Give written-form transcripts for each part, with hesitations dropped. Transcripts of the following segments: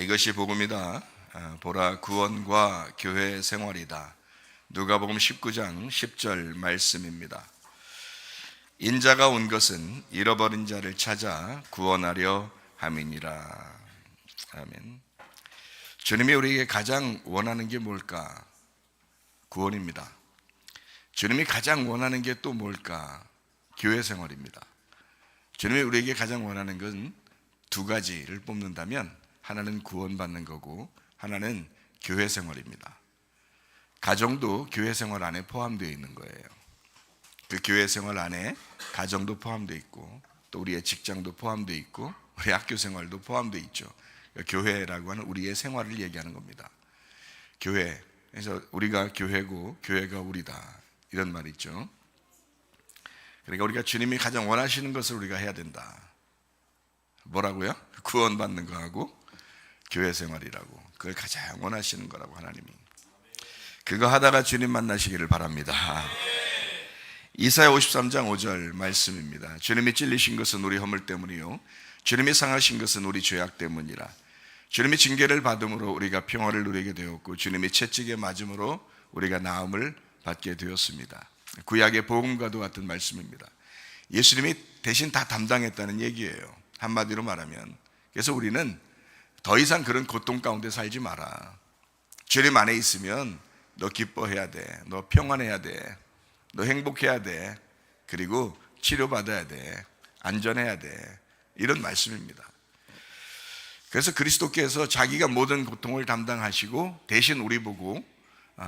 이것이 복음이다. 보라, 구원과 교회 생활이다. 누가복음 19장 10절 말씀입니다. 인자가 온 것은 잃어버린 자를 찾아 구원하려 함이니라. 아멘. 주님이 우리에게 가장 원하는 게 뭘까? 구원입니다. 주님이 가장 원하는 게 또 뭘까? 교회 생활입니다. 주님이 우리에게 가장 원하는 건 두 가지를 뽑는다면 하나는 구원받는 거고 하나는 교회 생활입니다. 가정도 교회 생활 안에 포함되어 있는 거예요. 그 교회 생활 안에 가정도 포함되어 있고 또 우리의 직장도 포함되어 있고 우리 학교 생활도 포함되어 있죠. 교회라고 하는 우리의 생활을 얘기하는 겁니다. 교회, 그래서 우리가 교회고 교회가 우리다 이런 말이 있죠. 그러니까 우리가 주님이 가장 원하시는 것을 우리가 해야 된다. 뭐라고요? 구원받는 거하고 교회 생활이라고. 그걸 가장 원하시는 거라고 하나님이. 그거 하다가 주님 만나시기를 바랍니다. 이사야 53장 5절 말씀입니다. 주님이 찔리신 것은 우리 허물 때문이요 주님이 상하신 것은 우리 죄악 때문이라. 주님이 징계를 받음으로 우리가 평화를 누리게 되었고 주님이 채찍에 맞음으로 우리가 나음을 받게 되었습니다. 구약의 복음과도 같은 말씀입니다. 예수님이 대신 다 담당했다는 얘기예요. 한마디로 말하면. 그래서 우리는 더 이상 그런 고통 가운데 살지 마라. 주님 안에 있으면 너 기뻐해야 돼. 너 평안해야 돼. 너 행복해야 돼. 그리고 치료받아야 돼. 안전해야 돼. 이런 말씀입니다. 그래서 그리스도께서 자기가 모든 고통을 담당하시고 대신 우리 보고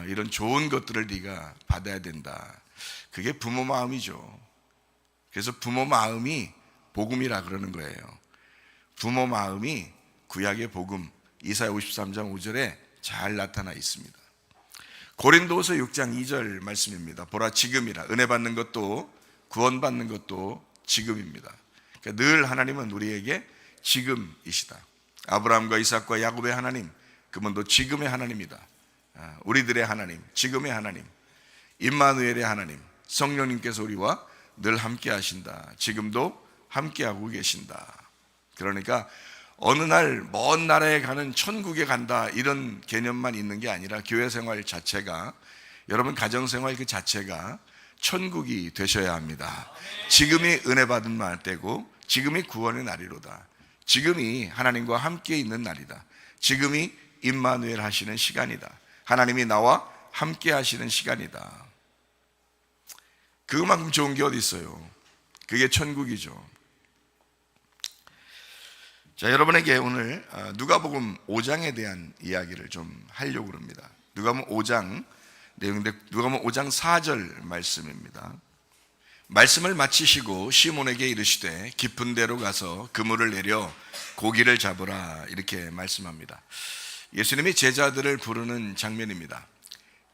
이런 좋은 것들을 네가 받아야 된다. 그게 부모 마음이죠. 그래서 부모 마음이 복음이라 그러는 거예요. 부모 마음이 구약의 복음 이사야 53장 5절에 잘 나타나 있습니다. 고린도후서 6장 2절 말씀입니다. 보라 지금이라. 은혜 받는 것도 구원 받는 것도 지금입니다. 그러니까 늘 하나님은 우리에게 지금이시다. 아브라함과 이삭과 야곱의 하나님, 그분도 지금의 하나님이다. 우리들의 하나님, 지금의 하나님, 임마누엘의 하나님, 성령님께서 우리와 늘 함께 하신다. 지금도 함께하고 계신다. 그러니까 어느 날 먼 나라에 가는 천국에 간다 이런 개념만 있는 게 아니라 교회 생활 자체가, 여러분 가정생활 그 자체가 천국이 되셔야 합니다. 지금이 은혜 받은 날 때고 지금이 구원의 날이로다. 지금이 하나님과 함께 있는 날이다. 지금이 임마누엘 하시는 시간이다. 하나님이 나와 함께 하시는 시간이다. 그만큼 좋은 게 어디 있어요? 그게 천국이죠. 자, 여러분에게 오늘 누가복음 5장에 대한 이야기를 좀 하려고 합니다. 누가복음 5장 내용인데 누가복음 5장 4절 말씀입니다. 말씀을 마치시고 시몬에게 이르시되 깊은 데로 가서 그물을 내려 고기를 잡으라 이렇게 말씀합니다. 예수님이 제자들을 부르는 장면입니다.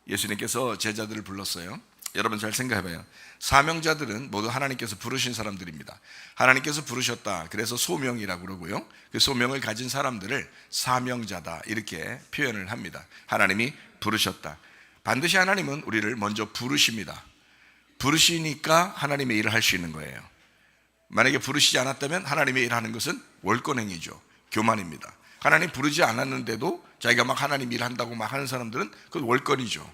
예수님께서 제자들을 불렀어요. 여러분 잘 생각해봐요. 사명자들은 모두 하나님께서 부르신 사람들입니다. 하나님께서 부르셨다. 그래서 소명이라고 그러고요. 그 소명을 가진 사람들을 사명자다 이렇게 표현을 합니다. 하나님이 부르셨다. 반드시 하나님은 우리를 먼저 부르십니다. 부르시니까 하나님의 일을 할 수 있는 거예요. 만약에 부르시지 않았다면 하나님의 일을 하는 것은 월권행위죠. 교만입니다. 하나님 부르지 않았는데도 자기가 막 하나님 일을 한다고 막 하는 사람들은 그건 월권이죠.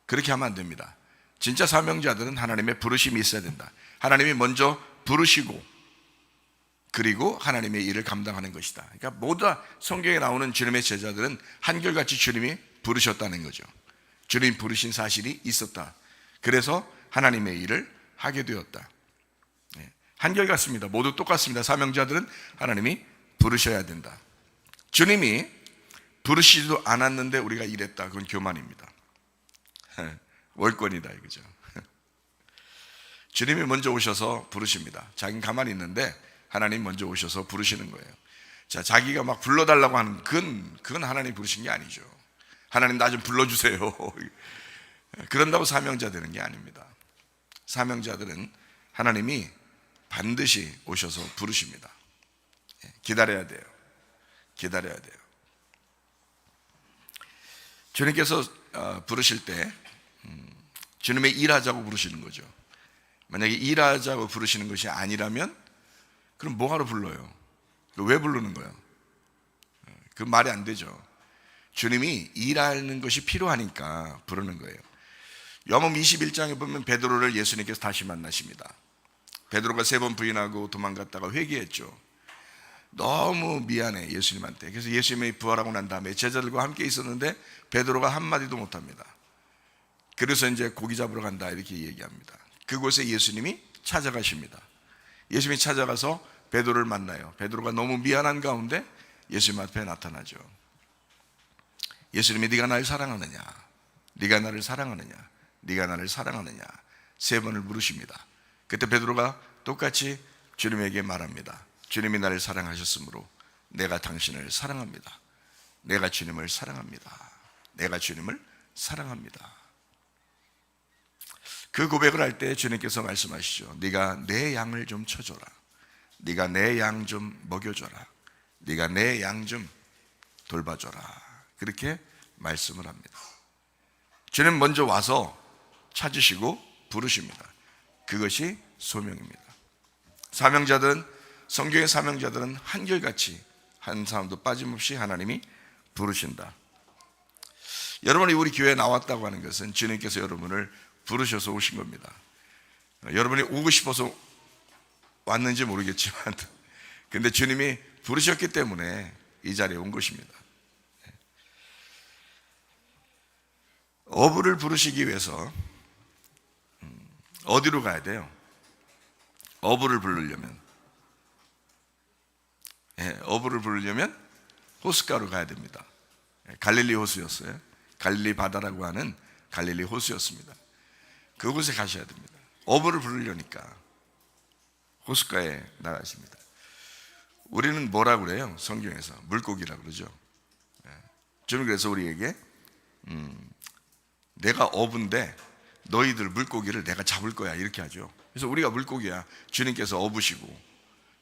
그렇게 하면 안 됩니다. 진짜 사명자들은 하나님의 부르심이 있어야 된다. 하나님이 먼저 부르시고 그리고 하나님의 일을 감당하는 것이다. 그러니까 모두 성경에 나오는 주님의 제자들은 한결같이 주님이 부르셨다는 거죠. 주님 부르신 사실이 있었다. 그래서 하나님의 일을 하게 되었다. 한결같습니다. 모두 똑같습니다. 사명자들은 하나님이 부르셔야 된다. 주님이 부르시지도 않았는데 우리가 일했다. 그건 교만입니다. 월권이다 이거죠. 주님이 먼저 오셔서 부르십니다. 자기는 가만히 있는데 하나님 먼저 오셔서 부르시는 거예요. 자, 자기가 막 불러달라고 하는 그건 하나님 부르신 게 아니죠. 하나님 나 좀 불러주세요. 그런다고 사명자 되는 게 아닙니다. 사명자들은 하나님이 반드시 오셔서 부르십니다. 기다려야 돼요. 기다려야 돼요. 주님께서 부르실 때 주님의 일하자고 부르시는 거죠. 만약에 일하자고 부르시는 것이 아니라면 그럼 뭐하러 불러요? 왜 부르는 거예요? 그 말이 안 되죠. 주님이 일하는 것이 필요하니까 부르는 거예요. 요한복음 21장에 보면 베드로를 예수님께서 다시 만나십니다. 베드로가 3번 부인하고 도망갔다가 회개했죠. 너무 미안해 예수님한테. 그래서 예수님이 부활하고 난 다음에 제자들과 함께 있었는데 베드로가 한마디도 못합니다. 그래서 이제 고기 잡으러 간다 이렇게 얘기합니다. 그곳에 예수님이 찾아가십니다. 예수님이 찾아가서 베드로를 만나요. 베드로가 너무 미안한 가운데 예수님 앞에 나타나죠. 예수님이 네가 나를 사랑하느냐, 네가 나를 사랑하느냐, 네가 나를 사랑하느냐 3번을 물으십니다. 그때 베드로가 똑같이 주님에게 말합니다. 주님이 나를 사랑하셨으므로 내가 당신을 사랑합니다. 내가 주님을 사랑합니다. 내가 주님을 사랑합니다. 그 고백을 할 때 주님께서 말씀하시죠. 네가 내 양을 좀 쳐줘라. 네가 내 양 좀 먹여줘라. 네가 내 양 좀 돌봐줘라. 그렇게 말씀을 합니다. 주님 먼저 와서 찾으시고 부르십니다. 그것이 소명입니다. 사명자들은, 성경의 사명자들은 한결같이 한 사람도 빠짐없이 하나님이 부르신다. 여러분이 우리 교회에 나왔다고 하는 것은 주님께서 여러분을 부르셔서 오신 겁니다. 여러분이 오고 싶어서 왔는지 모르겠지만 근데 주님이 부르셨기 때문에 이 자리에 온 것입니다. 어부를 부르시기 위해서 어디로 가야 돼요? 어부를 부르려면 어부를 부르려면 호숫가로 가야 됩니다. 갈릴리 호수였어요. 갈릴리 바다라고 하는 갈릴리 호수였습니다. 그곳에 가셔야 됩니다. 어부를 부르려니까 호숫가에 나가십니다. 우리는 뭐라고 그래요? 성경에서 물고기라고 그러죠. 주님 그래서 우리에게 내가 어부인데 너희들 물고기를 내가 잡을 거야 이렇게 하죠. 그래서 우리가 물고기야. 주님께서 어부시고.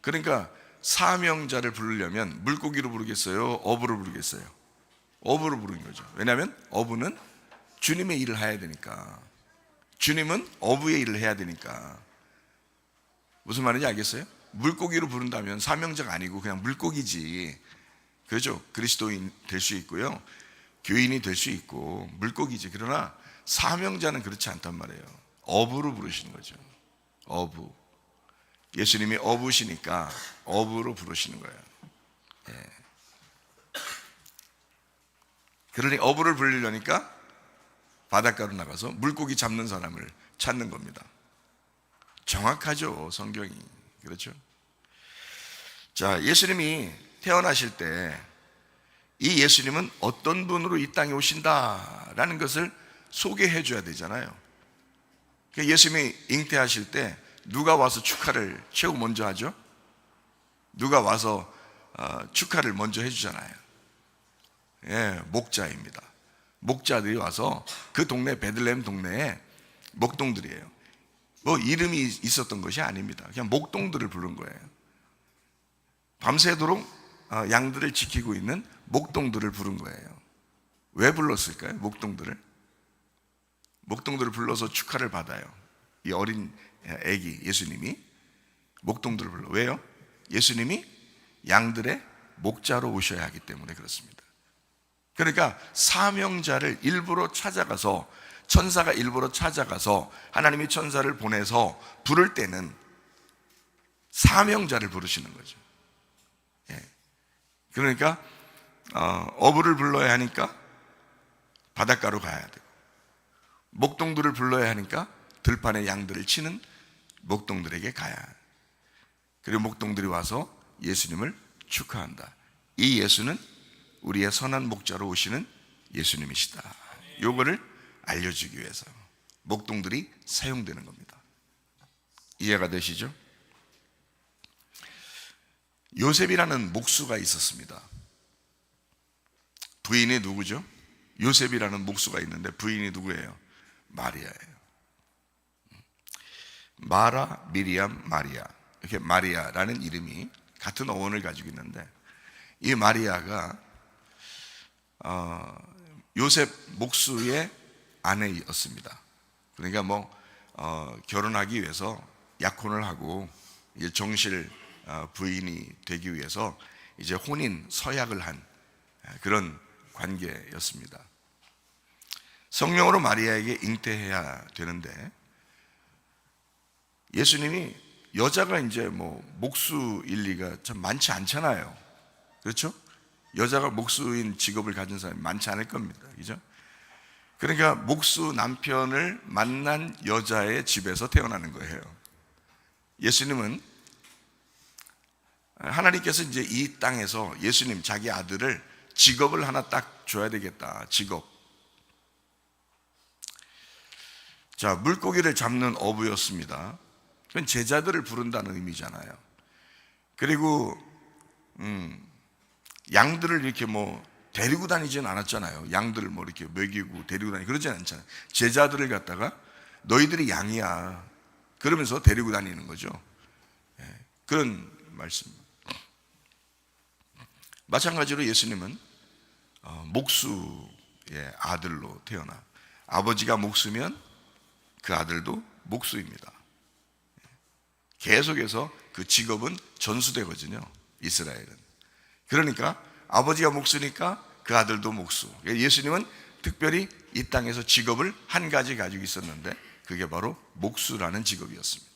그러니까 사명자를 부르려면 물고기로 부르겠어요? 어부로 부르겠어요? 어부로 부르는 거죠. 왜냐하면 어부는 주님의 일을 해야 되니까. 주님은 어부의 일을 해야 되니까. 무슨 말인지 알겠어요? 물고기로 부른다면 사명자가 아니고 그냥 물고기지. 그렇죠? 그리스도인 될 수 있고요, 교인이 될 수 있고 물고기지. 그러나 사명자는 그렇지 않단 말이에요. 어부로 부르시는 거죠. 어부. 예수님이 어부시니까 어부로 부르시는 거예요. 그러니 어부를 부르려니까 바닷가로 나가서 물고기 잡는 사람을 찾는 겁니다. 정확하죠, 성경이. 그렇죠? 자, 예수님이 태어나실 때 이 예수님은 어떤 분으로 이 땅에 오신다라는 것을 소개해 줘야 되잖아요. 예수님이 잉태하실 때 누가 와서 축하를 최고 먼저 하죠? 누가 와서 축하를 먼저 해주잖아요. 목자입니다. 목자들이 와서 그 동네, 베들레헴 동네에 목동들이에요. 뭐 이름이 있었던 것이 아닙니다. 그냥 목동들을 부른 거예요. 밤새도록 양들을 지키고 있는 목동들을 부른 거예요. 왜 불렀을까요? 목동들을 불러서 축하를 받아요. 이 어린 아기 예수님이 목동들을 불러. 왜요? 예수님이 양들의 목자로 오셔야 하기 때문에 그렇습니다. 그러니까 사명자를 일부러 찾아가서, 천사가 일부러 찾아가서 하나님이 천사를 보내서 부를 때는 사명자를 부르시는 거죠. 그러니까 어부를 불러야 하니까 바닷가로 가야 되고, 목동들을 불러야 하니까 들판에 양들을 치는 목동들에게 가야. 그리고 목동들이 와서 예수님을 축하한다. 이 예수는 우리의 선한 목자로 오시는 예수님이시다. 요거를 알려주기 위해서 목동들이 사용되는 겁니다. 이해가 되시죠? 요셉이라는 목수가 있었습니다. 부인이 누구죠? 요셉이라는 목수가 있는데 부인이 누구예요? 마리아예요. 마라, 미리암, 마리아. 이렇게 마리아라는 이름이 같은 어원을 가지고 있는데, 이 마리아가 요셉 목수의 아내였습니다. 그러니까 결혼하기 위해서 약혼을 하고 이제 정실 부인이 되기 위해서 이제 혼인 서약을 한 그런 관계였습니다. 성령으로 마리아에게 잉태해야 되는데 예수님이 여자가 이제 뭐 목수 일리가 참 많지 않잖아요. 그렇죠? 여자가 목수인 직업을 가진 사람이 많지 않을 겁니다. 그죠? 그러니까 목수 남편을 만난 여자의 집에서 태어나는 거예요. 예수님은 하나님께서 이제 이 땅에서 예수님 자기 아들을 직업을 하나 딱 줘야 되겠다. 직업. 자, 물고기를 잡는 어부였습니다. 그건 제자들을 부른다는 의미잖아요. 그리고 양들을 이렇게 뭐 데리고 다니지는 않았잖아요. 양들을 뭐 이렇게 먹이고 데리고 다니고 그러지 않잖아요. 제자들을 갖다가 너희들이 양이야 그러면서 데리고 다니는 거죠. 그런 말씀. 마찬가지로 예수님은 목수의 아들로 태어나 아버지가 목수면 그 아들도 목수입니다. 계속해서 그 직업은 전수되거든요. 이스라엘은. 그러니까 아버지가 목수니까 그 아들도 목수. 예수님은 특별히 이 땅에서 직업을 한 가지 가지고 있었는데 그게 바로 목수라는 직업이었습니다.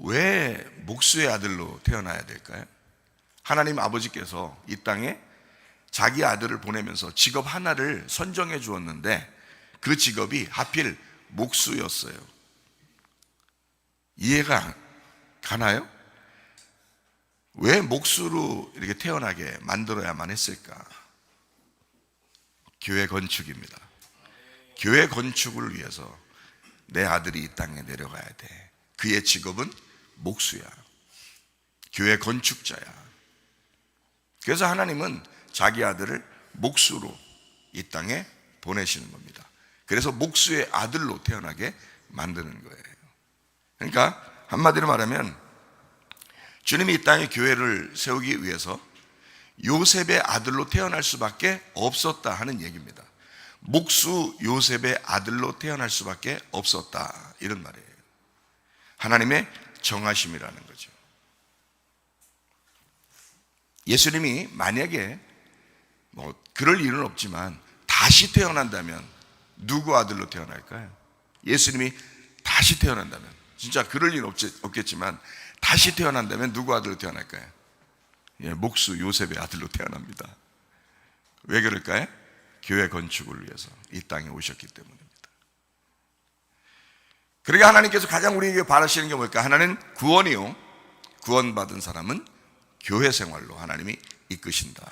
왜 목수의 아들로 태어나야 될까요? 하나님 아버지께서 이 땅에 자기 아들을 보내면서 직업 하나를 선정해 주었는데 그 직업이 하필 목수였어요. 이해가 가나요? 왜 목수로 이렇게 태어나게 만들어야만 했을까? 교회 건축입니다. 교회 건축을 위해서 내 아들이 이 땅에 내려가야 돼. 그의 직업은 목수야. 교회 건축자야. 그래서 하나님은 자기 아들을 목수로 이 땅에 보내시는 겁니다. 그래서 목수의 아들로 태어나게 만드는 거예요. 그러니까 한마디로 말하면 주님이 이 땅에 교회를 세우기 위해서 요셉의 아들로 태어날 수밖에 없었다 하는 얘기입니다. 목수 요셉의 아들로 태어날 수밖에 없었다 이런 말이에요. 하나님의 정하심이라는 거죠. 예수님이 만약에 뭐 그럴 일은 없지만 다시 태어난다면 누구 아들로 태어날까요? 예수님이 다시 태어난다면, 진짜 그럴 일은 없겠지만 다시 태어난다면 누구 아들로 태어날까요? 목수 요셉의 아들로 태어납니다. 왜 그럴까요? 교회 건축을 위해서 이 땅에 오셨기 때문입니다. 그러니까 하나님께서 가장 우리에게 바라시는 게 뭘까? 하나는 구원이요, 구원받은 사람은 교회 생활로 하나님이 이끄신다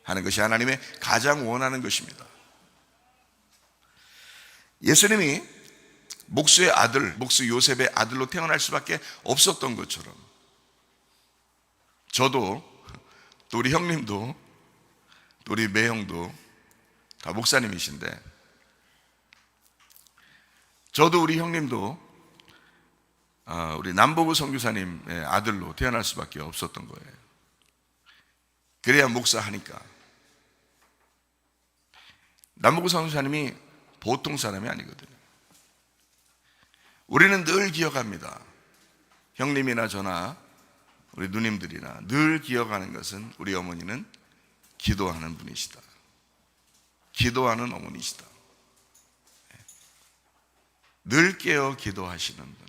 하는 것이 하나님의 가장 원하는 것입니다. 예수님이 목수의 아들, 목수 요셉의 아들로 태어날 수밖에 없었던 것처럼 저도, 또 우리 형님도, 또 우리 매형도 다 목사님이신데 저도 우리 형님도 우리 남보구 선교사님의 아들로 태어날 수밖에 없었던 거예요. 그래야 목사하니까. 남보구 선교사님이 보통 사람이 아니거든요. 우리는 늘 기억합니다. 형님이나 저나 우리 누님들이나 늘 기억하는 것은 우리 어머니는 기도하는 분이시다. 기도하는 어머니시다. 늘 깨어 기도하시는 분.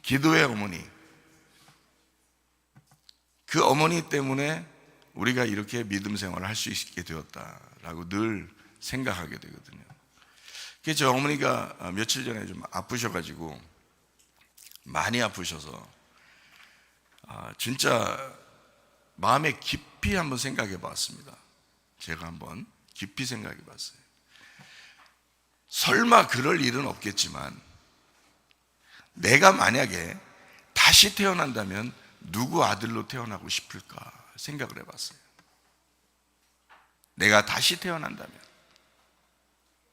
기도의 어머니. 그 어머니 때문에 우리가 이렇게 믿음 생활을 할 수 있게 되었다라고 늘 생각하게 되거든요. 그래서 저 어머니가 며칠 전에 좀 아프셔가지고, 많이 아프셔서 진짜 마음에 깊이 한번 생각해 봤습니다. 제가 한번 깊이 생각해 봤어요. 설마 그럴 일은 없겠지만 내가 만약에 다시 태어난다면 누구 아들로 태어나고 싶을까 생각을 해봤어요. 내가 다시 태어난다면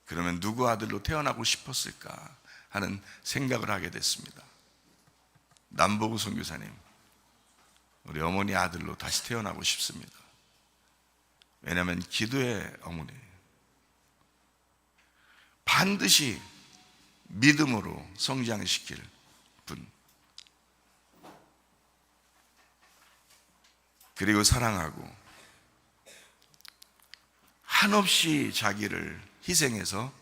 그러면 누구 아들로 태어나고 싶었을까 하는 생각을 하게 됐습니다. 남보구 선교사님, 우리 어머니 아들로 다시 태어나고 싶습니다. 왜냐하면 기도의 어머니예요. 반드시 믿음으로 성장시킬 분. 그리고 사랑하고 한없이 자기를 희생해서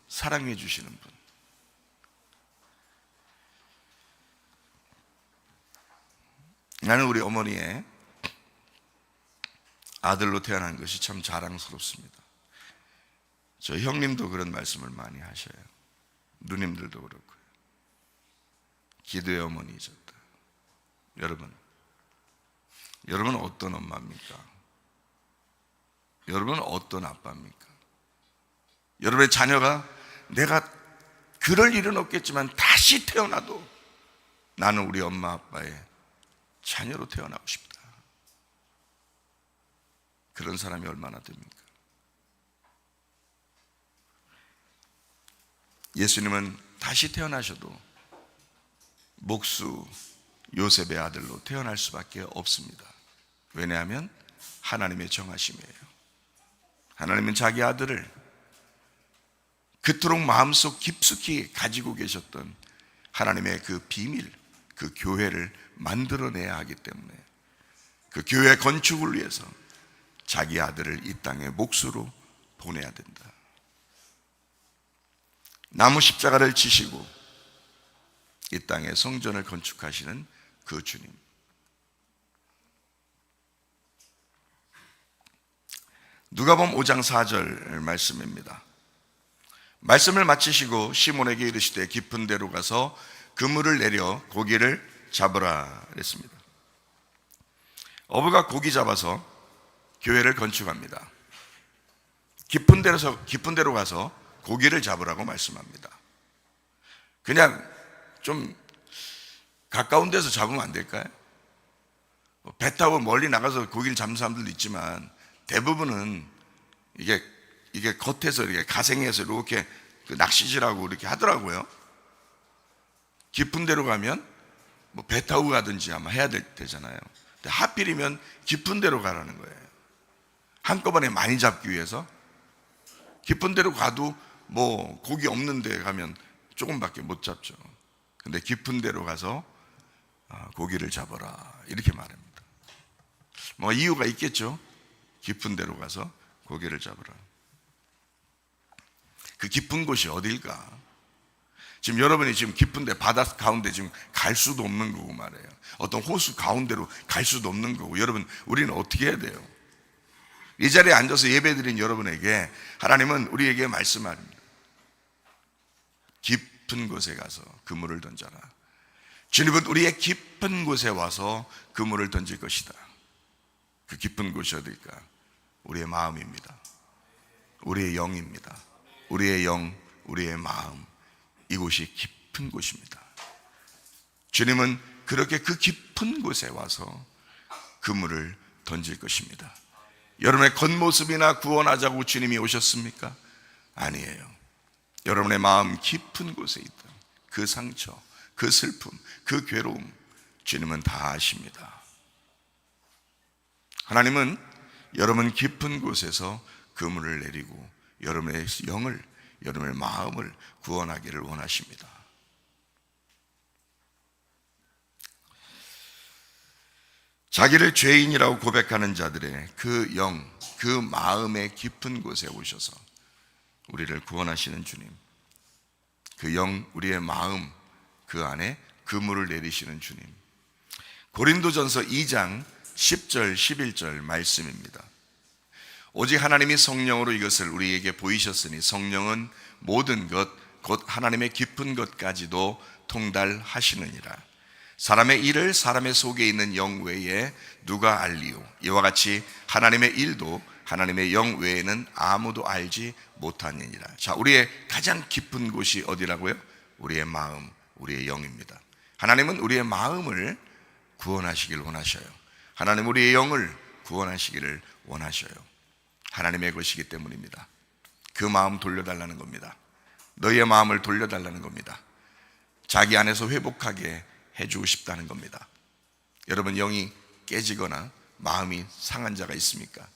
사랑해 주시는 분. 나는 우리 어머니의 아들로 태어난 것이 참 자랑스럽습니다. 저 형님도 그런 말씀을 많이 하셔요. 누님들도 그렇고요. 기도의 어머니셨다. 여러분은 어떤 엄마입니까? 여러분은 어떤 아빠입니까? 여러분의 자녀가 내가 그럴 일은 없겠지만 다시 태어나도 나는 우리 엄마 아빠의 자녀로 태어나고 싶다. 그런 사람이 얼마나 됩니까? 예수님은 다시 태어나셔도 목수 요셉의 아들로 태어날 수밖에 없습니다. 왜냐하면 하나님의 정하심이에요. 하나님은 자기 아들을 그토록 마음속 깊숙이 가지고 계셨던 하나님의 그 비밀, 그 교회를 만들어내야 하기 때문에 그 교회 건축을 위해서 자기 아들을 이 땅에 목수로 보내야 된다. 나무 십자가를 지시고 이 땅에 성전을 건축하시는 그 주님. 누가복음 5장 4절 말씀입니다. 말씀을 마치시고 시몬에게 이르시되 깊은 데로 가서 그물을 내려 고기를 잡으라 그랬습니다. 어부가 고기 잡아서 교회를 건축합니다. 깊은 데로 가서 고기를 잡으라고 말씀합니다. 그냥 좀 가까운 데서 잡으면 안 될까요? 배 타고 멀리 나가서 고기를 잡는 사람들도 있지만 대부분은 이게 겉에서 이렇게 가생해서 이렇게 그 낚시질하고 이렇게 하더라고요. 깊은 데로 가면 뭐 배 타고 가든지 아마 해야 되잖아요. 근데 하필이면 깊은 데로 가라는 거예요. 한꺼번에 많이 잡기 위해서. 깊은 데로 가도 뭐 고기 없는 데 가면 조금밖에 못 잡죠. 근데 깊은 데로 가서 고기를 잡아라 이렇게 말합니다. 뭐 이유가 있겠죠. 깊은 데로 가서 고기를 잡으라. 그 깊은 곳이 어딜까? 지금 여러분이 지금 깊은데 바다 가운데 지금 갈 수도 없는 거고 말이에요. 어떤 호수 가운데로 갈 수도 없는 거고. 여러분, 우리는 어떻게 해야 돼요? 이 자리에 앉아서 예배드린 여러분에게 하나님은 우리에게 말씀합니다. 깊은 곳에 가서 그물을 던져라. 주님은 우리의 깊은 곳에 와서 그물을 던질 것이다. 그 깊은 곳이 어딜까? 우리의 마음입니다. 우리의 영입니다. 우리의 영, 우리의 마음, 이곳이 깊은 곳입니다. 주님은 그렇게 그 깊은 곳에 와서 그물을 던질 것입니다. 여러분의 겉모습이나 구원하자고 주님이 오셨습니까? 아니에요. 여러분의 마음 깊은 곳에 있던 그 상처, 그 슬픔, 그 괴로움 주님은 다 아십니다. 하나님은 여러분 깊은 곳에서 그물을 내리고 여러분의 영을, 여러분의 마음을 구원하기를 원하십니다. 자기를 죄인이라고 고백하는 자들의 그 영, 그 마음의 깊은 곳에 오셔서 우리를 구원하시는 주님, 그 영, 우리의 마음, 그 안에 그물을 내리시는 주님. 고린도전서 2장 10절 11절 말씀입니다. 오직 하나님이 성령으로 이것을 우리에게 보이셨으니 성령은 모든 것 곧 하나님의 깊은 것까지도 통달하시느니라. 사람의 일을 사람의 속에 있는 영 외에 누가 알리요? 이와 같이 하나님의 일도 하나님의 영 외에는 아무도 알지 못하느니라. 자, 우리의 가장 깊은 곳이 어디라고요? 우리의 마음, 우리의 영입니다. 하나님은 우리의 마음을 구원하시길 원하셔요. 하나님 우리의 영을 구원하시기를 원하셔요. 하나님의 것이기 때문입니다. 그 마음 돌려달라는 겁니다. 너희의 마음을 돌려달라는 겁니다. 자기 안에서 회복하게 해주고 싶다는 겁니다. 여러분, 영이 깨지거나 마음이 상한 자가 있습니까?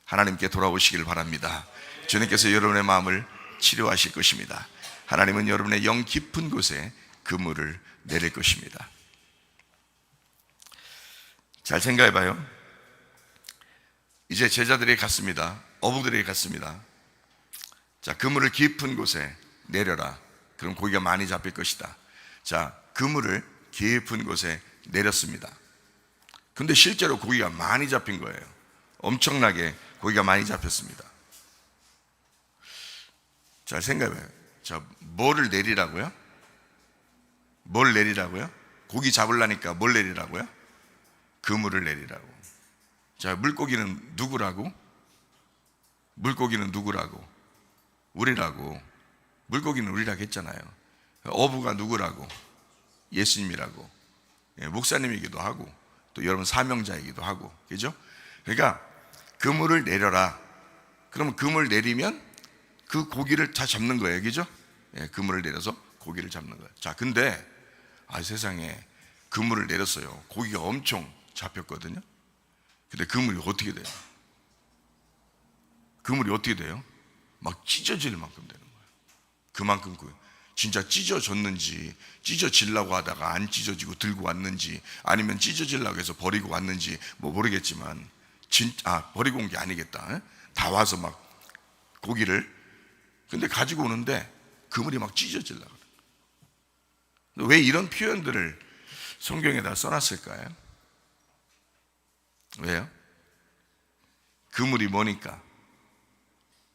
하나님께 돌아오시길 바랍니다. 주님께서 여러분의 마음을 치료하실 것입니다. 하나님은 여러분의 영 깊은 곳에 그물을 내릴 것입니다. 잘 생각해봐요. 이제 제자들에게 갔습니다. 어부들에게 갔습니다. 자, 그물을 깊은 곳에 내려라. 그럼 고기가 많이 잡힐 것이다. 자, 그물을 깊은 곳에 내렸습니다. 근데 실제로 고기가 많이 잡힌 거예요. 엄청나게 고기가 많이 잡혔습니다. 자, 생각해봐요. 자, 뭐를 내리라고요? 뭘 내리라고요? 고기 잡으려니까 뭘 내리라고요? 그물을 내리라고. 자, 물고기는 누구라고? 물고기는 누구라고? 우리라고. 물고기는 우리라고 했잖아요. 어부가 누구라고? 예수님이라고. 예, 목사님이기도 하고 또 여러분 사명자이기도 하고, 그죠? 그러니까 그물을 내려라. 그러면 그물 내리면 그 고기를 다 잡는 거예요, 그죠? 예, 그물을 내려서 고기를 잡는 거예요. 자, 근데 세상에 그물을 내렸어요. 고기가 엄청 잡혔거든요. 근데 그물이 어떻게 돼요? 그물이 어떻게 돼요? 막 찢어질 만큼 되는 거예요. 그만큼 진짜 찢어졌는지, 찢어지려고 하다가 안 찢어지고 들고 왔는지, 아니면 찢어지려고 해서 버리고 왔는지 뭐 모르겠지만, 버리고 온 게 아니겠다. 다 와서 막 고기를, 근데 가지고 오는데 그물이 막 찢어지려고 그래요. 왜 이런 표현들을 성경에다 써놨을까요? 왜요? 그물이 뭐니까?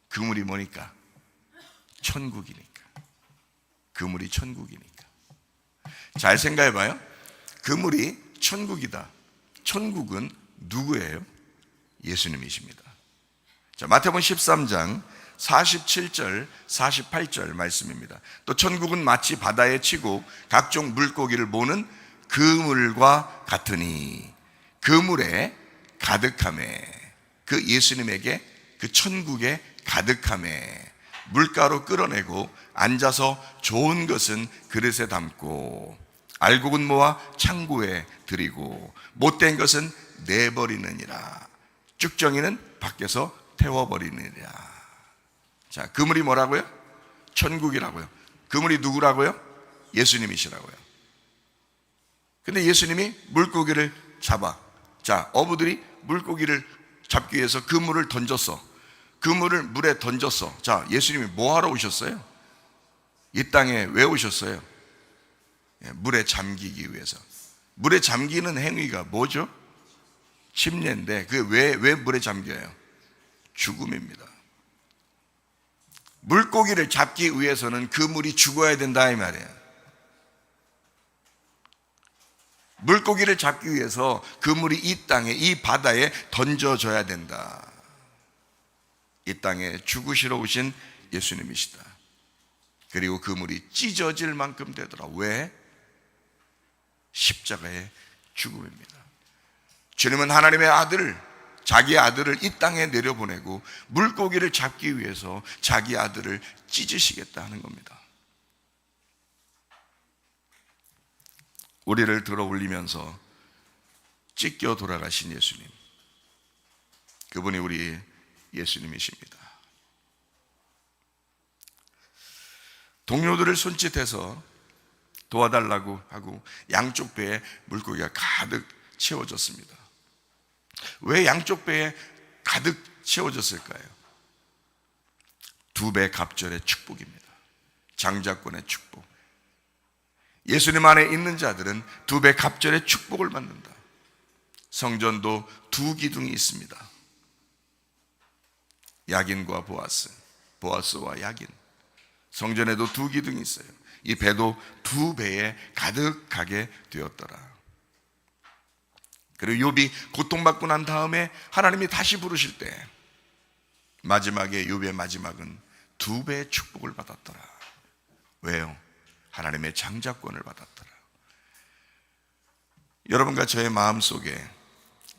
그물이 뭐니까? 천국이니까. 그물이 천국이니까. 잘 생각해봐요. 그물이 천국이다. 천국은 누구예요? 예수님이십니다. 자, 마태복음 13장 47절 48절 말씀입니다. 또 천국은 마치 바다에 치고 각종 물고기를 모는 그물과 같으니 그물에 가득함에, 그 예수님에게 그 천국에 가득함에 물가로 끌어내고 앉아서 좋은 것은 그릇에 담고 알곡은 모아 창고에 들이고 못된 것은 내버리느니라. 쭉정이는 밖에서 태워버리느니라. 자, 그물이 뭐라고요? 천국이라고요. 그물이 누구라고요? 예수님이시라고요. 근데 예수님이 물고기를 잡아. 자, 어부들이 물고기를 잡기 위해서 그물을 던졌어. 그물을 물에 던졌어. 자, 예수님이 뭐 하러 오셨어요? 이 땅에 왜 오셨어요? 물에 잠기기 위해서. 물에 잠기는 행위가 뭐죠? 침례인데 그게 왜 물에 잠겨요? 죽음입니다. 물고기를 잡기 위해서는 그 물이 죽어야 된다 이 말이에요. 물고기를 잡기 위해서 그 물이 이 땅에, 이 바다에 던져져야 된다. 이 땅에 죽으시러 오신 예수님이시다. 그리고 그 물이 찢어질 만큼 되더라. 왜? 십자가의 죽음입니다. 주님은 하나님의 아들, 자기 아들을 이 땅에 내려보내고 물고기를 잡기 위해서 자기 아들을 찢으시겠다 하는 겁니다. 우리를 들어 올리면서 찢겨 돌아가신 예수님, 그분이 우리 예수님이십니다. 동료들을 손짓해서 도와달라고 하고 양쪽 배에 물고기가 가득 채워졌습니다. 왜 양쪽 배에 가득 채워졌을까요? 두 배 갑절의 축복입니다. 장자권의 축복. 예수님 안에 있는 자들은 두 배 갑절의 축복을 받는다. 성전도 두 기둥이 있습니다. 야긴과 보아스, 보아스와 야긴. 성전에도 두 기둥이 있어요. 이 배도 두 배에 가득하게 되었더라. 그리고 욥이 고통받고 난 다음에 하나님이 다시 부르실 때 마지막에 욥의 마지막은 두 배의 축복을 받았더라. 왜요? 하나님의 장자권을 받았더라. 여러분과 저의 마음속에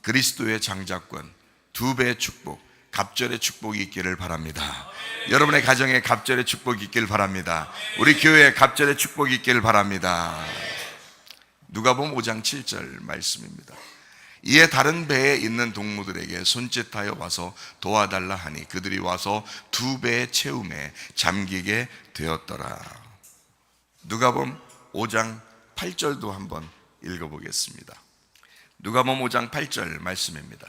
그리스도의 장자권, 두 배의 축복, 갑절의 축복이 있기를 바랍니다. 여러분의 가정에 갑절의 축복이 있기를 바랍니다. 우리 교회에 갑절의 축복이 있기를 바랍니다. 누가복음 5장 7절 말씀입니다. 이에 다른 배에 있는 동무들에게 손짓하여 와서 도와달라 하니 그들이 와서 두 배의 채움에 잠기게 되었더라. 누가복음 5장 8절도 한번 읽어보겠습니다. 누가복음 5장 8절 말씀입니다.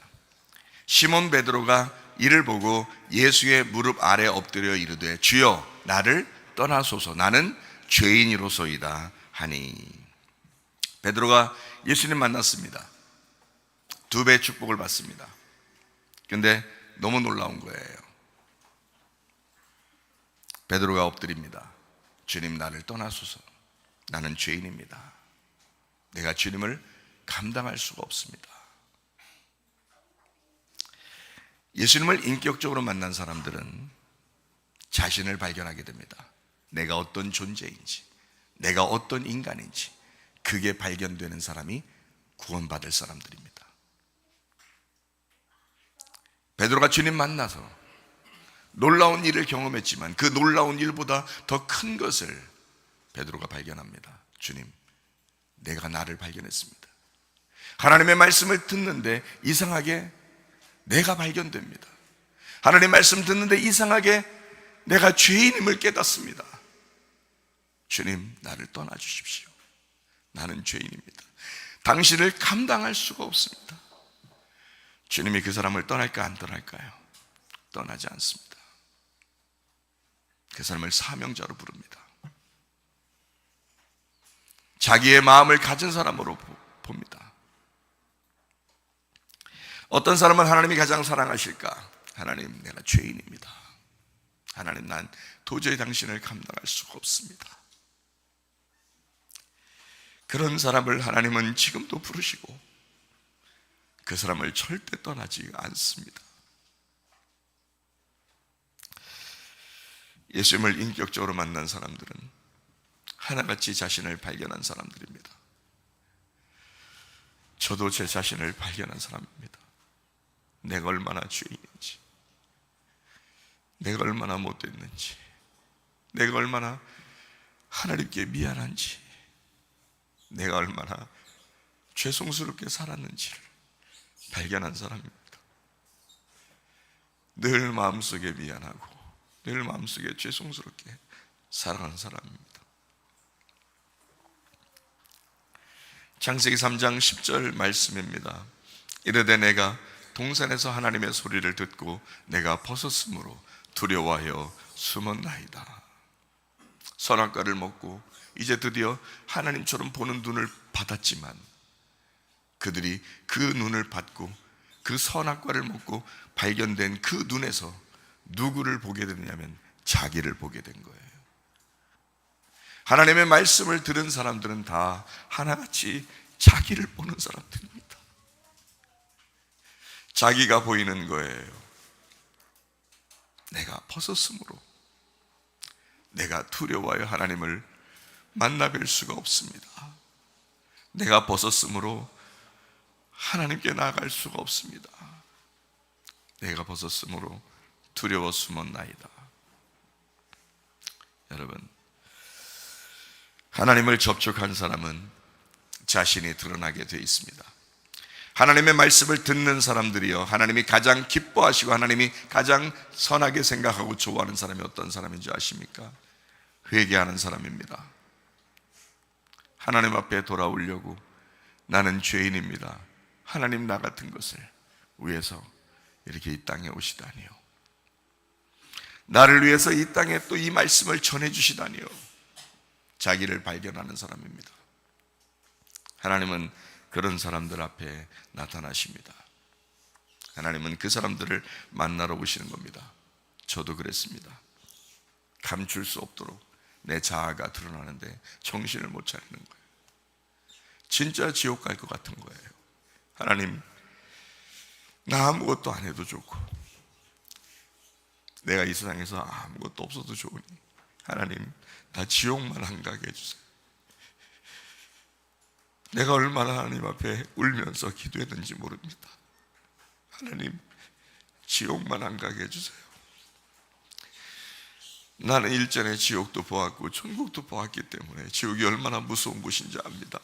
시몬 베드로가 이를 보고 예수의 무릎 아래 엎드려 이르되 주여 나를 떠나소서 나는 죄인이로소이다 하니. 베드로가 예수님 만났습니다. 2배의 축복을 받습니다. 근데 너무 놀라운 거예요. 베드로가 엎드립니다. 주님 나를 떠나소서 나는 죄인입니다. 내가 주님을 감당할 수가 없습니다. 예수님을 인격적으로 만난 사람들은 자신을 발견하게 됩니다. 내가 어떤 존재인지, 내가 어떤 인간인지, 그게 발견되는 사람이 구원받을 사람들입니다. 베드로가 주님 만나서 놀라운 일을 경험했지만 그 놀라운 일보다 더 큰 것을 베드로가 발견합니다. 주님, 내가 나를 발견했습니다. 하나님의 말씀을 듣는데 이상하게 내가 발견됩니다. 하나님 말씀 듣는데 이상하게 내가 죄인임을 깨닫습니다. 주님, 나를 떠나주십시오. 나는 죄인입니다. 당신을 감당할 수가 없습니다. 주님이 그 사람을 떠날까 안 떠날까요? 떠나지 않습니다. 그 사람을 사명자로 부릅니다. 자기의 마음을 가진 사람으로 봅니다. 어떤 사람은 하나님이 가장 사랑하실까? 하나님, 내가 죄인입니다. 하나님, 난 도저히 당신을 감당할 수가 없습니다. 그런 사람을 하나님은 지금도 부르시고 그 사람을 절대 떠나지 않습니다. 예수님을 인격적으로 만난 사람들은 하나같이 자신을 발견한 사람들입니다. 저도 제 자신을 발견한 사람입니다. 내가 얼마나 죄인인지, 내가 얼마나 못됐는지, 내가 얼마나 하나님께 미안한지, 내가 얼마나 죄송스럽게 살았는지를 발견한 사람입니다. 늘 마음속에 미안하고 늘 마음속에 죄송스럽게 살아가는 사람입니다. 창세기 3장 10절 말씀입니다. 이르되 내가 동산에서 하나님의 소리를 듣고 내가 벗었으므로 두려워하여 숨었나이다. 선악과를 먹고 이제 드디어 하나님처럼 보는 눈을 받았지만 그들이 그 눈을 받고 그 선악과를 먹고 발견된 그 눈에서 누구를 보게 됐냐면 자기를 보게 된 거예요. 하나님의 말씀을 들은 사람들은 다 하나같이 자기를 보는 사람들입니다. 자기가 보이는 거예요. 내가 벗었으므로 내가 두려워하여 하나님을 만나뵐 수가 없습니다. 내가 벗었으므로 하나님께 나아갈 수가 없습니다. 내가 벗었으므로 두려워 숨었나이다. 여러분, 하나님을 접촉한 사람은 자신이 드러나게 되어 있습니다. 하나님의 말씀을 듣는 사람들이요, 하나님이 가장 기뻐하시고 하나님이 가장 선하게 생각하고 좋아하는 사람이 어떤 사람인지 아십니까? 회개하는 사람입니다. 하나님 앞에 돌아오려고 나는 죄인입니다, 하나님 나 같은 것을 위해서 이렇게 이 땅에 오시다니요, 나를 위해서 이 땅에 또 이 말씀을 전해주시다니요, 자기를 발견하는 사람입니다. 하나님은 그런 사람들 앞에 나타나십니다. 하나님은 그 사람들을 만나러 오시는 겁니다. 저도 그랬습니다. 감출 수 없도록 내 자아가 드러나는데 정신을 못 차리는 거예요. 진짜 지옥 갈 것 같은 거예요. 하나님, 나 아무것도 안 해도 좋고 내가 이 세상에서 아무것도 없어도 좋으니 하나님, 나 지옥만 안 가게 해주세요. 내가 얼마나 하나님 앞에 울면서 기도했는지 모릅니다. 하나님, 지옥만 안 가게 해주세요. 나는 일전에 지옥도 보았고 천국도 보았기 때문에 지옥이 얼마나 무서운 곳인지 압니다.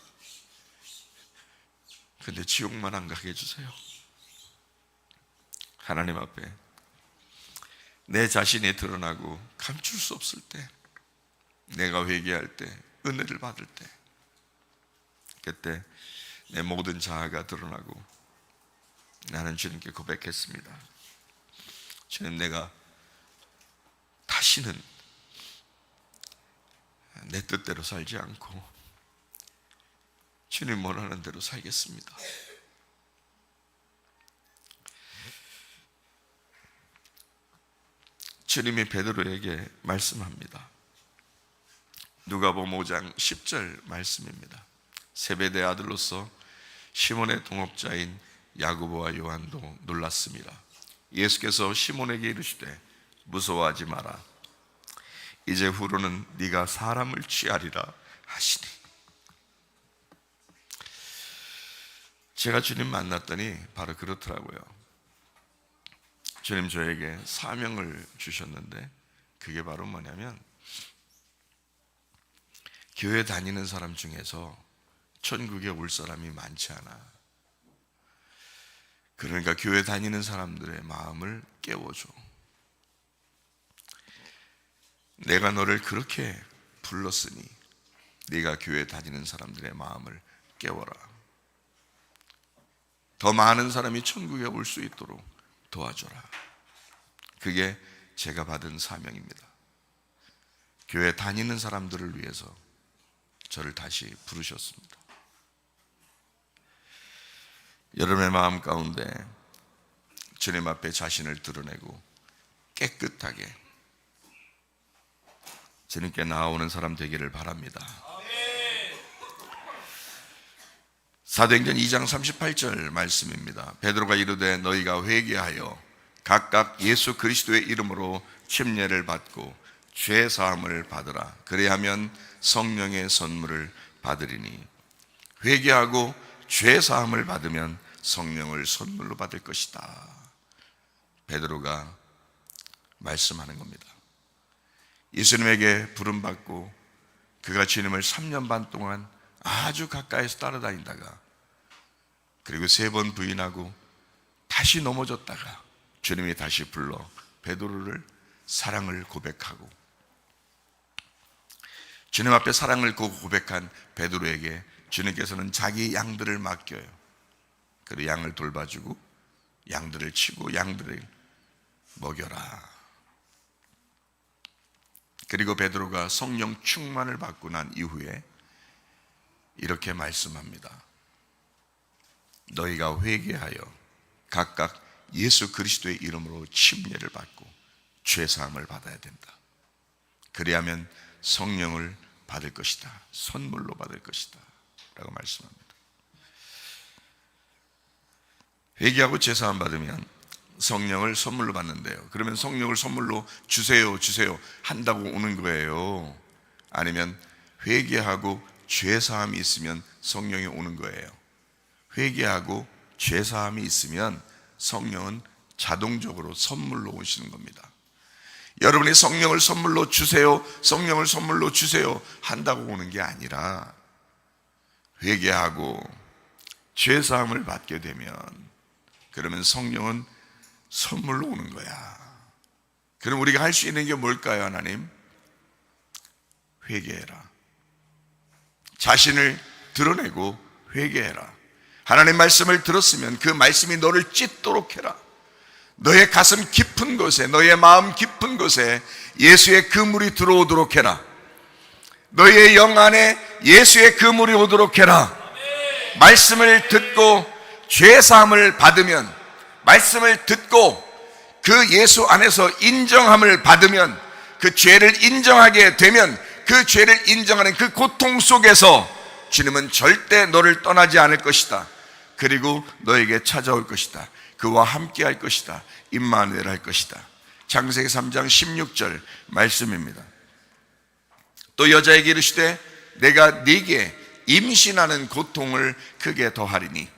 근데 지옥만 안 가게 해주세요. 하나님 앞에 내 자신이 드러나고 감출 수 없을 때, 내가 회개할 때, 은혜를 받을 때, 그때 내 모든 자아가 드러나고 나는 주님께 고백했습니다. 주님, 내가 다시는 내 뜻대로 살지 않고 주님 원하는 대로 살겠습니다. 주님이 베드로에게 말씀합니다. 누가복음 5장 10절 말씀입니다. 세베대 아들로서 시몬의 동업자인 야고보와 요한도 놀랐습니다. 예수께서 시몬에게 이르시되 무서워하지 마라. 이제 후로는 네가 사람을 취하리라 하시니. 제가 주님 만났더니 바로 그렇더라고요. 주님 저에게 사명을 주셨는데 그게 바로 뭐냐면, 교회 다니는 사람 중에서 천국에 올 사람이 많지 않아. 그러니까 교회 다니는 사람들의 마음을 깨워줘. 내가 너를 그렇게 불렀으니 네가 교회 다니는 사람들의 마음을 깨워라. 더 많은 사람이 천국에 올 수 있도록 도와줘라. 그게 제가 받은 사명입니다. 교회 다니는 사람들을 위해서 저를 다시 부르셨습니다. 여러분의 마음 가운데 주님 앞에 자신을 드러내고 깨끗하게 주님께 나아오는 사람 되기를 바랍니다. 사도행전 2장 38절 말씀입니다. 베드로가 이르되 너희가 회개하여 각각 예수 그리스도의 이름으로 침례를 받고 죄 사함을 받으라. 그래야면 성령의 선물을 받으리니. 회개하고 죄 사함을 받으면 성령을 선물로 받을 것이다. 베드로가 말씀하는 겁니다. 예수님에게 부름받고 그가 주님을 3년 반 동안 아주 가까이서 따라다니다가 그리고 3번 부인하고 다시 넘어졌다가 주님이 다시 불러 베드로를 사랑을 고백하고, 주님 앞에 사랑을 고백한 베드로에게 주님께서는 자기 양들을 맡겨요. 그리고 양을 돌봐주고 양들을 치고 양들을 먹여라. 그리고 베드로가 성령 충만을 받고 난 이후에 이렇게 말씀합니다. 너희가 회개하여 각각 예수 그리스도의 이름으로 침례를 받고 죄 사함을 받아야 된다. 그리하면 성령을 받을 것이다. 선물로 받을 것이다 라고 말씀합니다. 회개하고 죄 사함 받으면 성령을 선물로 받는데요. 그러면 성령을 선물로 주세요 한다고 오는 거예요? 아니면 회개하고 죄 사함이 있으면 성령이 오는 거예요? 회개하고 죄 사함이 있으면 성령은 자동적으로 선물로 오시는 겁니다. 여러분이 성령을 선물로 주세요, 성령을 선물로 주세요 한다고 오는 게 아니라, 회개하고 죄 사함을 받게 되면 그러면 성령은 선물로 오는 거야. 그럼 우리가 할 수 있는 게 뭘까요? 하나님, 회개해라. 자신을 드러내고 회개해라. 하나님 말씀을 들었으면 그 말씀이 너를 찢도록 해라. 너의 가슴 깊은 곳에, 너의 마음 깊은 곳에 예수의 그물이 들어오도록 해라. 너의 영 안에 예수의 그물이 오도록 해라. 말씀을 듣고 죄 사함을 받으면, 말씀을 듣고 그 예수 안에서 인정함을 받으면, 그 죄를 인정하게 되면 그 죄를 인정하는 그 고통 속에서 주님은 절대 너를 떠나지 않을 것이다. 그리고 너에게 찾아올 것이다. 그와 함께 할 것이다. 임마누엘 할 것이다. 창세기 3장 16절 말씀입니다. 또 여자에게 이르시되 내가 네게 임신하는 고통을 크게 더하리니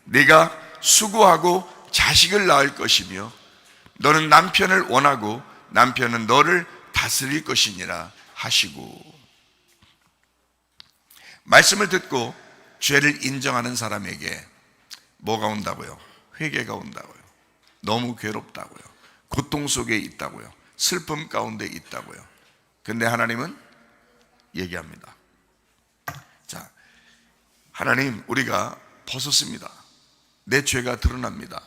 네가 수고하고 자식을 낳을 것이며 너는 남편을 원하고 남편은 너를 다스릴 것이니라 하시고. 말씀을 듣고 죄를 인정하는 사람에게 뭐가 온다고요? 회개가 온다고요. 너무 괴롭다고요. 고통 속에 있다고요. 슬픔 가운데 있다고요. 근데 하나님은 얘기합니다. 하나님, 우리가 벗었습니다. 내 죄가 드러납니다.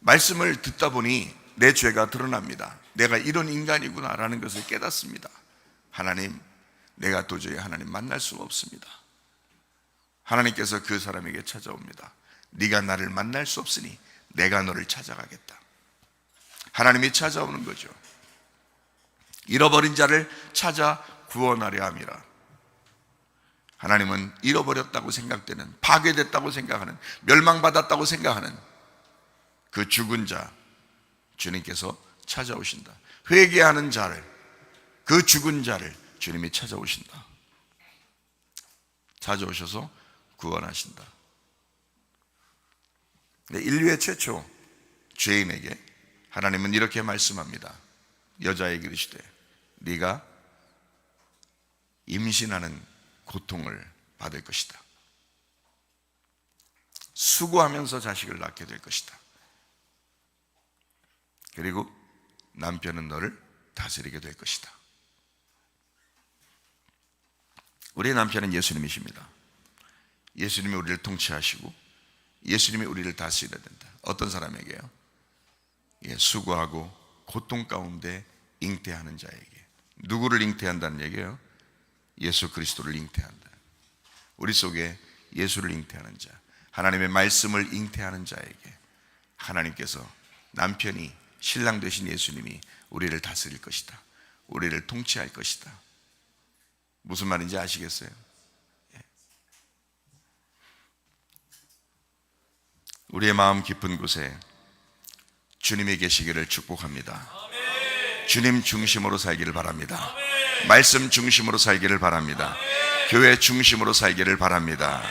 말씀을 듣다 보니 내 죄가 드러납니다. 내가 이런 인간이구나라는 것을 깨닫습니다. 하나님, 내가 도저히 하나님 만날 수가 없습니다. 하나님께서 그 사람에게 찾아옵니다. 네가 나를 만날 수 없으니 내가 너를 찾아가겠다. 하나님이 찾아오는 거죠. 잃어버린 자를 찾아 구원하려 함이라. 하나님은 잃어버렸다고 생각되는, 파괴됐다고 생각하는, 멸망받았다고 생각하는 그 죽은 자, 주님께서 찾아오신다. 회개하는 자를, 그 죽은 자를 주님이 찾아오신다. 찾아오셔서 구원하신다. 인류의 최초 죄인에게 하나님은 이렇게 말씀합니다. 여자에게 이르시되 네가 임신하는 고통을 받을 것이다. 수고하면서 자식을 낳게 될 것이다. 그리고 남편은 너를 다스리게 될 것이다. 우리의 남편은 예수님이십니다. 예수님이 우리를 통치하시고 예수님이 우리를 다스려야 된다. 어떤 사람에게요? 수고하고 고통 가운데 잉태하는 자에게. 누구를 잉태한다는 얘기예요? 예수 그리스도를 잉태한다. 우리 속에 예수를 잉태하는 자, 하나님의 말씀을 잉태하는 자에게 하나님께서 남편이, 신랑 되신 예수님이 우리를 다스릴 것이다. 우리를 통치할 것이다. 무슨 말인지 아시겠어요? 우리의 마음 깊은 곳에 주님이 계시기를 축복합니다. 주님 중심으로 살기를 바랍니다. 말씀 중심으로 살기를 바랍니다. 교회 중심으로 살기를 바랍니다.